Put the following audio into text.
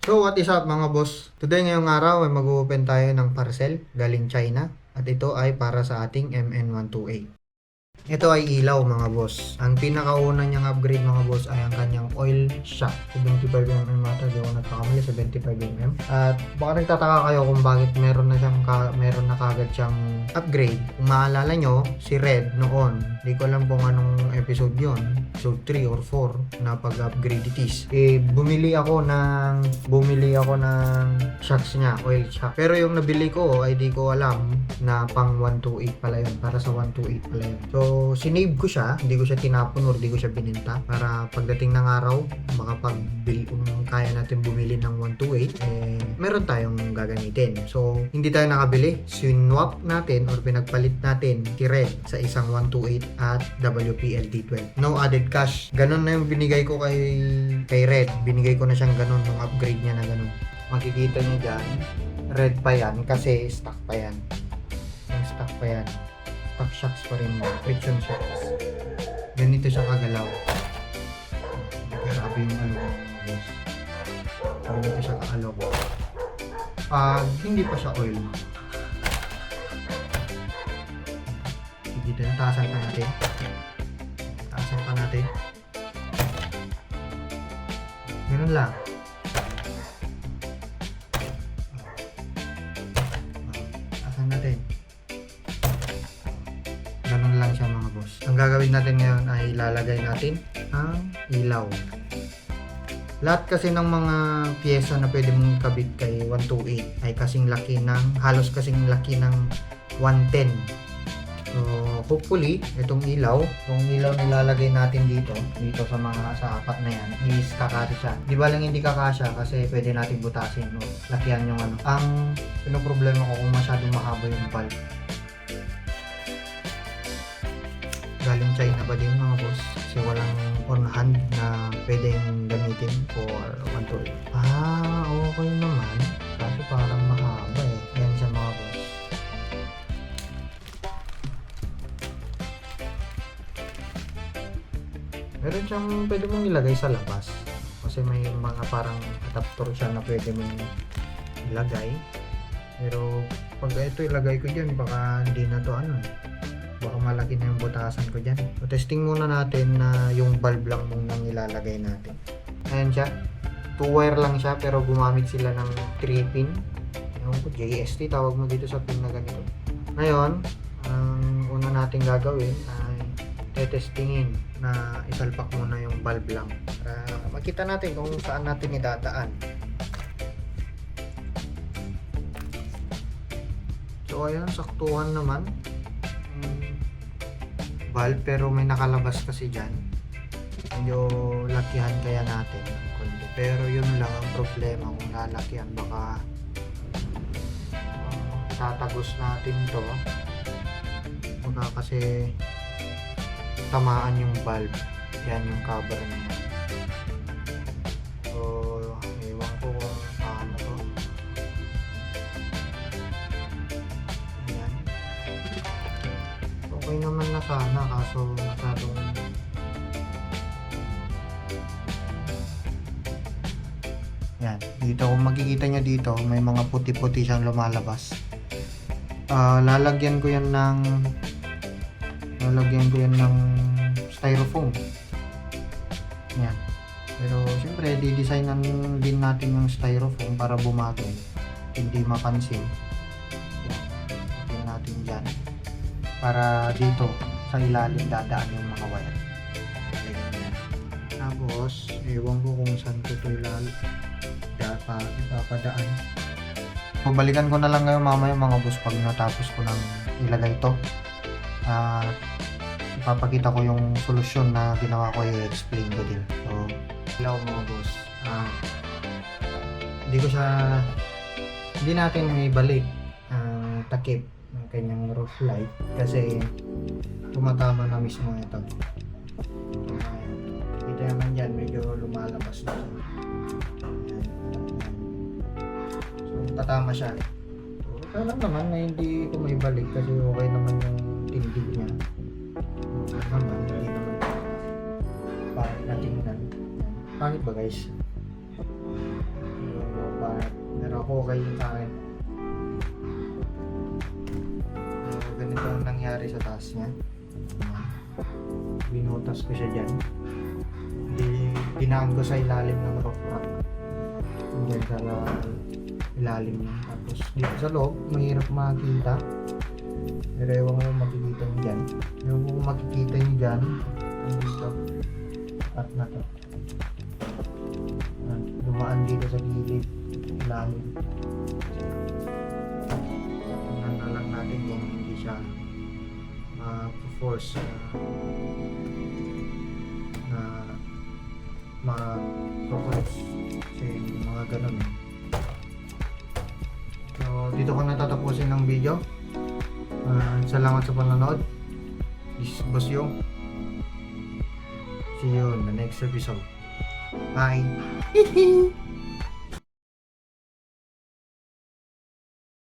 So what is up mga boss? Today ngayong araw ay mag-open tayo ng parcel galing China at ito ay para sa ating MN128. Ito ay ilaw mga boss. Ang pinakauna niyang upgrade mga boss ay ang kanyang oil shock. 75mm mata, di ako nagkakamali, 75mm. At baka nagtataka kayo kung bakit meron na kagad siyang upgrade. Kung maalala nyo, si Red noon, di ko alam kung anong episode yon, episode 3 or 4 na pag-upgrade it is. Bumili ako ng shocks niya, oil shock. Pero yung nabili ko ay di ko alam na pang 128 pala yun, para sa 128 pala yun. So sinave ko siya, hindi ko siya tinapon or hindi ko siya bininta para pagdating ng araw, kung kaya natin bumili ng 128, meron tayong gagamitin. So hindi tayo nakabili, swap natin or pinagpalit natin si Red sa isang 128 at WPLT12. No added cash. Ganun na yung binigay ko kay Red. Binigay ko na siyang ganun nung upgrade niya na ganun. Makikita niyo dyan, red pa yan kasi stock pa yan. Yung stock pa yan. Stock shocks pa rin mo. Friction shocks. Ganito siya kagalaw. Grabe yung alog ng boss. Ganito siya kaalog. Pag hindi pa siya oil. Dito na, taasan pa natin. Taasan pa natin. Ganun lang. Taasan natin. Ganun lang siya mga boss. Ang gagawin natin ngayon ay ilalagay natin ang ilaw. Lahat kasi ng mga pyesa na pwede mong ikabit kay 128 ay halos kasing laki ng 110. So, hopefully, itong ilaw nilalagay natin dito sa apat na yan is kakasya siya. Di ba lang hindi kakasya kasi pwede natin butasin o lakihan yung ano. Ang pinoproblema ko kung masyadong mahaba yung bulb. Galing China ba din mga boss? Kasi walang on hand na pwedeng gamitin for 128. Okay naman. Kasi parang mahaba eh. Yan siya mga boss. Meron siyang pwede mong ilagay sa labas. Kasi may mga parang adapter siya na pwede mong ilagay. Pero pag ito ilagay ko dyan, baka hindi na to baka malaki na yung butasan ko dyan. So, testing muna natin na yung bulb lang muna nilalagay natin. Ayan siya. 2 wire lang siya pero gumamit sila ng 3 pin. Yung JST tawag mo dito sa pin na ganito. Ngayon, ang una natin gagawin ay testingin na isalpak muna yung bulb lang para makita natin kung saan natin idadaan. So ayan, saktuhan naman bulb pero may nakalabas kasi dyan. Medyo lakihan kaya natin ng konti. Pero yun lang ang problema kung lalakihan baka tatagos natin to. Baka kasi tamaan yung bulb. Yan yung cover na yan. So ewan ko kung paano to. Ayan. Okay naman na sana kaso masyadong yan. Dito kung makikita nyo dito may mga puti-puti siyang lumalabas. Lalagyan ko yan ng styrofoam. Yan. Pero syempre di-designan din natin yung styrofoam para bumagay. Hindi mapansin. Yan. Natin dyan. Para dito sa ilalim dadaan yung mga wire. Tapos, ewan ko kung saan ko ito ipapadaan. Balikan ko na lang ngayon mamaya mga boss pag natapos ko nang ilagay ito. Ipapakita ko yung solusyon na ginawa ko, i-explain ko din. So, ilaw mga boss. Hindi natin ibalik ang takip ng kanyang roof light kasi tumatama na mismo ito. Kita naman dyan, medyo lumalabas na siya. So tatama siya. So lang naman na hindi ito may balik kasi okay naman yung tindig niya. Hindi naman pangit na tingnan. Pangit ba guys? okay yun sa akin. Ganito ang nangyari sa taas niya. Ayan. Binutas ko siya dyan. Dinaan ko sa ilalim ng rock rack. Diyan sa ilalim niya. Tapos dito sa loob, mahirap makikita. Pero ewan ko makikita nyo dyan. Yung kung makikita nyo dyan, dito, at na to. Dumaan dito sa gilid, ilalim. Tingnan na lang natin kung hindi siya force na ma-close. Kasi mga ganun. So, dito ko natatapusin ng video. Salamat sa panonood. This is Boss Yung. See you in the next episode. Bye!